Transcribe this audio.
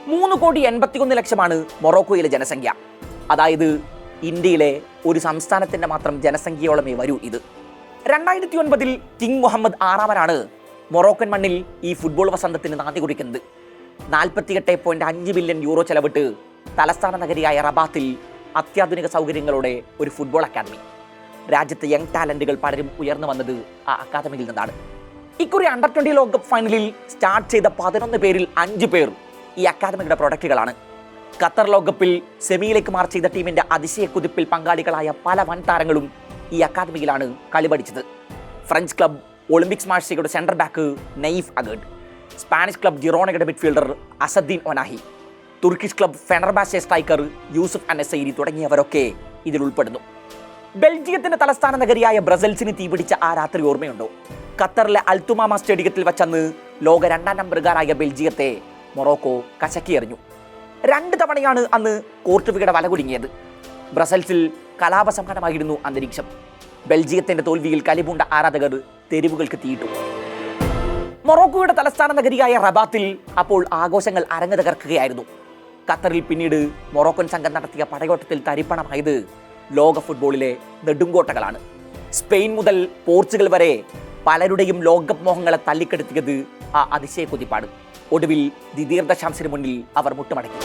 3,81,00,000 മൊറോക്കോയിലെ ജനസംഖ്യ. അതായത് ഇന്ത്യയിലെ ഒരു സംസ്ഥാനത്തിൻ്റെ മാത്രം ജനസംഖ്യയോളമേ വരൂ ഇത്. 2009 കിങ് മുഹമ്മദ് ആറാമനാണ് മൊറോക്കൻ മണ്ണിൽ ഈ ഫുട്ബോൾ വസന്തത്തിന് നാന്ദി കുറിക്കുന്നത്. 48.5 ബില്യൺ യൂറോ ചെലവിട്ട് തലസ്ഥാന നഗരിയായ റബാത്തിൽ അത്യാധുനിക സൗകര്യങ്ങളോടെ ഒരു ഫുട്ബോൾ അക്കാദമി. രാജ്യത്തെ യങ് ടാലന്റുകൾ പലരും ഉയർന്നു വന്നത് ആ അക്കാദമിയിൽ നിന്നാണ്. ഇക്കുറി അണ്ടർ-20 ലോകകപ്പ് ഫൈനലിൽ സ്റ്റാർട്ട് ചെയ്ത 11 പേരിൽ 5 പേർ ഈ അക്കാദമിയുടെ പ്രൊഡക്റ്റുകളാണ്. ഖത്തർ ലോകകപ്പിൽ സെമിയിലേക്ക് മാർച്ച് ചെയ്ത ടീമിന്റെ അതിശയ കുതിപ്പിൽ പങ്കാളികളായ പല വൻ താരങ്ങളും ഈ അക്കാദമിയിലാണ് കളി പഠിച്ചത്. ഫ്രഞ്ച് ക്ലബ് ഒളിമ്പിക്സ് മാർസിയയുടെ central back Nayef Aguerd, Spanish club ജിറോണയുടെ midfielder Azzedine Ounahi, Turkish club Fenerbahce striker Youssef Ennesyri തുടങ്ങിയവരൊക്കെ ഇതിൽ ഉൾപ്പെടുന്നു. ബെൽജിയത്തിന്റെ തലസ്ഥാന നഗരിയായ ബ്രസൽസിന് തീപിടിച്ച ആ രാത്രി ഓർമ്മയുണ്ടോ? ഖത്തറിലെ അൽത്തുമാമ സ്റ്റേഡിയത്തിൽ വച്ചന്ന് ലോക 2ാം നമ്പറുകാരായ ബെൽജിയത്തെ മൊറോക്കോ കശക്കിയെറിഞ്ഞു. 2 തവണയാണ് അന്ന് കോർട്ടുവിയുടെ വല കുടുങ്ങിയത്. ബ്രസൽസിൽ കലാപസംഹാരമായിരുന്നു അന്തരീക്ഷം. ബെൽജിയത്തിന്റെ തോൽവിയിൽ കലിപൂണ്ട ആരാധകർ തെരുവുകൾക്ക് തീയിട്ടു. മൊറോക്കോയുടെ തലസ്ഥാന നഗരിയായ റബാത്തിൽ അപ്പോൾ ആഘോഷങ്ങൾ അരങ്ങ് തകർക്കുകയായിരുന്നു. ഖത്തറിൽ പിന്നീട് മൊറോക്കൻ സംഘം നടത്തിയ പടയോട്ടത്തിൽ തരിപ്പണമായത് ലോക ഫുട്ബോളിലെ നെടുങ്കോട്ടകളാണ്. സ്പെയിൻ മുതൽ പോർച്ചുഗൽ വരെ പലരുടെയും ലോകകപ്പ് മോഹങ്ങളെ തല്ലിക്കെടുത്തിയത് ആ അതിശയ കുതിപ്പാണ്. ഒടുവിൽ ദ്വിതീയ ദശാംശത്തിന് മുന്നിൽ അവർ മുട്ടുമടക്കി.